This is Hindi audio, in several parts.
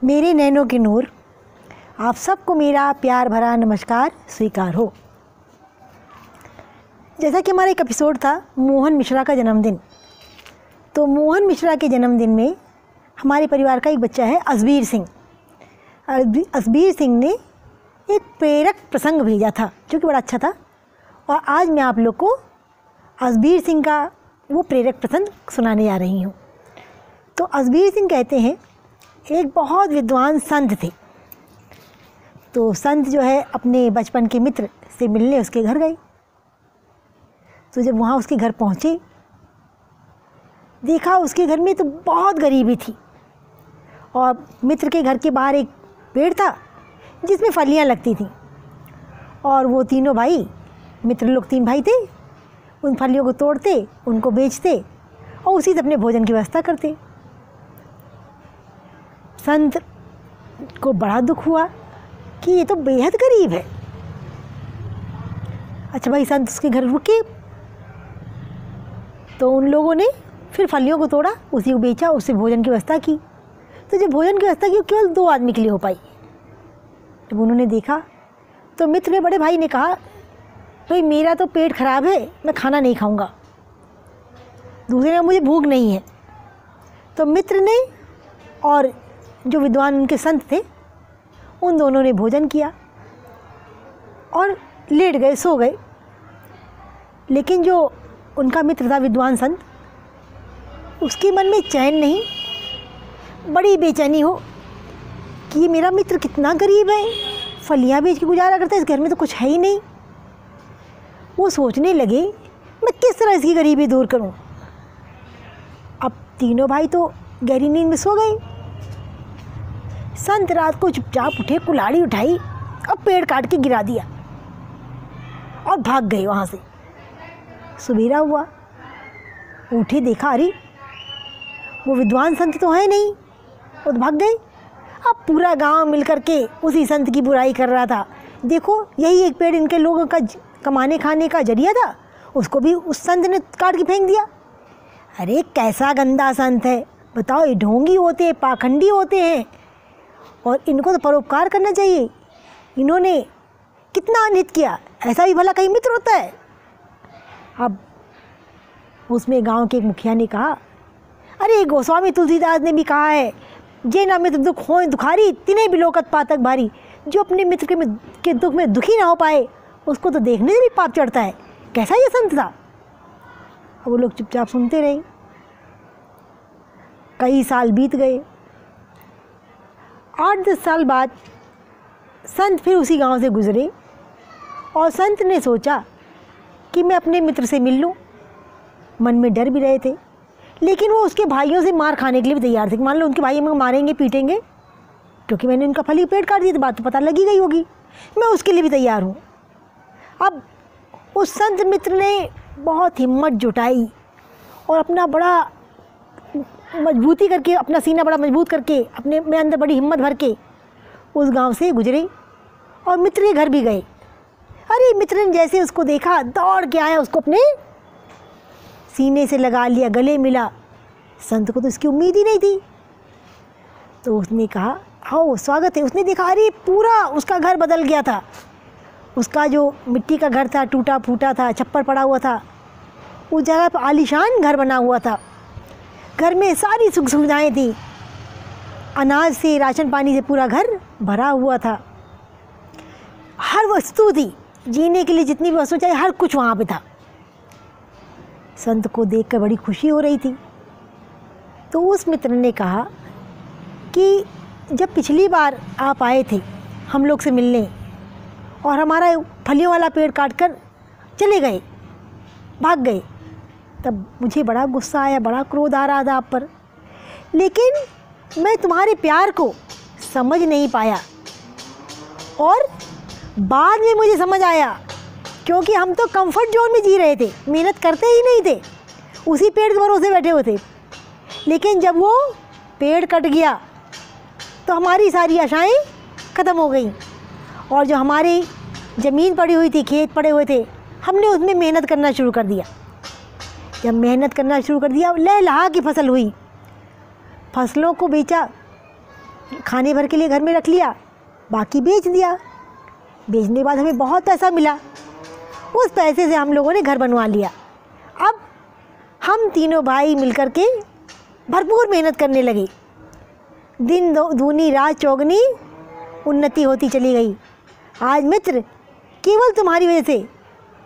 मेरे नैनों के नूर, आप सबको मेरा प्यार भरा नमस्कार स्वीकार हो। जैसा कि हमारा एक एपिसोड था मोहन मिश्रा का जन्मदिन, तो मोहन मिश्रा के जन्मदिन में हमारे परिवार का एक बच्चा है असबीर सिंह। असबीर सिंह ने एक प्रेरक प्रसंग भेजा था जो कि बड़ा अच्छा था, और आज मैं आप लोग को असबीर सिंह का वो प्रेरक प्रसंग सुनाने जा रही हूँ। तो असबीर सिंह कहते हैं एक बहुत विद्वान संत थे। तो संत जो है अपने बचपन के मित्र से मिलने उसके घर गए। तो जब वहाँ उसके घर पहुँचे, देखा उसके घर में तो बहुत गरीबी थी, और मित्र के घर के बाहर एक पेड़ था जिसमें फलियाँ लगती थीं, और वो तीनों भाई, मित्र लोग 3 भाई थे, उन फलियों को तोड़ते, उनको बेचते और उसी से अपने भोजन की व्यवस्था करते। संत को बड़ा दुख हुआ कि ये तो बेहद गरीब है। अच्छा भाई, संत उसके घर रुके, तो उन लोगों ने फिर फलियों को तोड़ा, उसी को बेचा, उससे भोजन की व्यवस्था की। तो जब भोजन की व्यवस्था की, केवल 2 आदमी के लिए हो पाई। जब उन्होंने देखा तो मित्र के बड़े भाई ने कहा, भाई मेरा तो पेट खराब है, मैं खाना नहीं खाऊंगा। दूसरे ने, मुझे भूख नहीं है। तो मित्र ने और जो विद्वान उनके संत थे, उन दोनों ने भोजन किया और लेट गए, सो गए। लेकिन जो उनका मित्र था विद्वान संत, उसके मन में चैन नहीं, बड़ी बेचैनी हो कि ये मेरा मित्र कितना गरीब है, फलियाँ बेच के गुजारा करता है, इस घर में तो कुछ है ही नहीं। वो सोचने लगे मैं किस तरह इसकी गरीबी दूर करूं। अब तीनों भाई तो गहरी नींद में सो गए। संत रात को चुपचाप उठे, कुल्हाड़ी उठाई और पेड़ काट के गिरा दिया और भाग गए वहाँ से। सुबेरा हुआ, उठे, देखा अरे वो विद्वान संत तो है नहीं, वो तो भाग गए। अब पूरा गांव मिलकर के उसी संत की बुराई कर रहा था। देखो, यही एक पेड़ इनके लोगों का कमाने खाने का जरिया था, उसको भी उस संत ने काट के फेंक दिया। अरे कैसा गंदा संत है, बताओ, ये ढोंगी होते हैं, पाखंडी होते हैं, और इनको तो परोपकार करना चाहिए। इन्होंने कितना अनित किया, ऐसा भी भला कहीं मित्र होता है। अब उसमें गांव के एक मुखिया ने कहा, अरे गोस्वामी तुलसीदास ने भी कहा है, जे ना मित्र दुख होए दुखारी, तिन्हें भी लोकत पातक भारी। जो अपने मित्र के दुख में दुखी ना हो पाए, उसको तो देखने से भी पाप चढ़ता है। कैसा ये संत था। अब वो लोग चुपचाप सुनते रहे। कई साल बीत गए। 8-10 साल बाद संत फिर उसी गांव से गुजरे, और संत ने सोचा कि मैं अपने मित्र से मिल लूँ। मन में डर भी रहे थे, लेकिन वो उसके भाइयों से मार खाने के लिए भी तैयार थे। मान लो उनके भाई हमें मारेंगे, पीटेंगे, क्योंकि मैंने उनका फली पेट काट दिया, तो बात तो पता लगी गई होगी। मैं उसके लिए भी तैयार हूँ। अब उस संत मित्र ने बहुत हिम्मत जुटाई और अपना बड़ा मजबूती करके, अपना सीना बड़ा मजबूत करके, अपने में अंदर बड़ी हिम्मत भर के उस गांव से गुजरे और मित्र के घर भी गए। अरे मित्र ने जैसे उसको देखा, दौड़ के आया, उसको अपने सीने से लगा लिया, गले मिला। संत को तो इसकी उम्मीद ही नहीं थी। तो उसने कहा, आओ स्वागत है। उसने देखा, अरे पूरा उसका घर बदल गया था। उसका जो मिट्टी का घर था, टूटा फूटा था, छप्पर पड़ा हुआ था, उस जगह पर आलीशान घर बना हुआ था। घर में सारी सुख सुविधाएँ थी, अनाज से, राशन पानी से पूरा घर भरा हुआ था। हर वस्तु थी, जीने के लिए जितनी भी वस्तु चाहिए, हर कुछ वहाँ पे था। संत को देखकर बड़ी खुशी हो रही थी। तो उस मित्र ने कहा कि जब पिछली बार आप आए थे हम लोग से मिलने, और हमारा फलियों वाला पेड़ काट कर चले गए, भाग गए, तब मुझे बड़ा गुस्सा आया, बड़ा क्रोध आ रहा था आप पर। लेकिन मैं तुम्हारे प्यार को समझ नहीं पाया, और बाद में मुझे समझ आया, क्योंकि हम तो कंफर्ट जोन में जी रहे थे, मेहनत करते ही नहीं थे, उसी पेड़ के भरोसे बैठे हुए थे। लेकिन जब वो पेड़ कट गया तो हमारी सारी आशाएं ख़त्म हो गई, और जो हमारी ज़मीन पड़ी हुई थी, खेत पड़े हुए थे, हमने उसमें मेहनत करना शुरू कर दिया। जब मेहनत करना शुरू कर दिया, लहलहा की फसल हुई, फसलों को बेचा, खाने भर के लिए घर में रख लिया, बाकी बेच दिया। बेचने के बाद हमें बहुत पैसा मिला, उस पैसे से हम लोगों ने घर बनवा लिया। अब हम तीनों भाई मिलकर के भरपूर मेहनत करने लगे, दिन दूनी रात चौगनी उन्नति होती चली गई। आज मित्र केवल तुम्हारी वजह से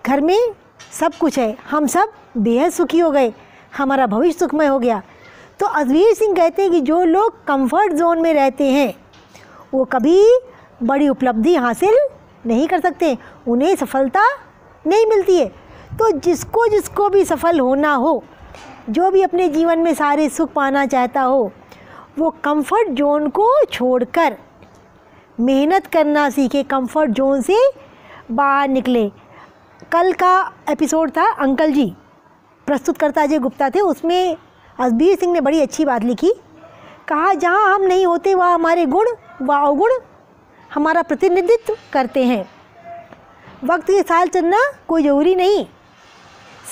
घर में सब कुछ है, हम सब बेहद सुखी हो गए, हमारा भविष्य सुखमय हो गया। तो अजमेर सिंह कहते हैं कि जो लोग कंफर्ट जोन में रहते हैं वो कभी बड़ी उपलब्धि हासिल नहीं कर सकते, उन्हें सफलता नहीं मिलती है। तो जिसको जिसको भी सफल होना हो, जो भी अपने जीवन में सारे सुख पाना चाहता हो, वो कंफर्ट जोन को छोड़कर मेहनत करना सीखे, कंफर्ट जोन से बाहर निकले। कल का एपिसोड था अंकल जी, प्रस्तुतकर्ता अजय गुप्ता थे, उसमें अजमेर सिंह ने बड़ी अच्छी बात लिखी। कहा जहाँ हम नहीं होते वहाँ हमारे गुण व अवगुण हमारा प्रतिनिधित्व करते हैं। वक्त के साथ चलना कोई ज़रूरी नहीं,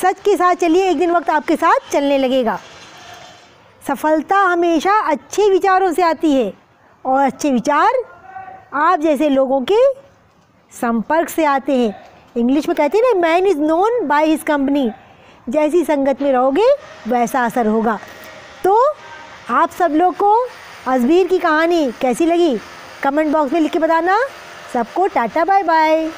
सच के साथ चलिए, एक दिन वक्त आपके साथ चलने लगेगा। सफलता हमेशा अच्छे विचारों से आती है और अच्छे विचार आप जैसे लोगों के संपर्क से आते हैं। इंग्लिश में कहते हैं ना, man is known by his company. जैसी संगत में रहोगे वैसा असर होगा। तो आप सब लोग को अजमेर की कहानी कैसी लगी कमेंट बॉक्स में लिख के बताना। सबको टाटा बाय बाय।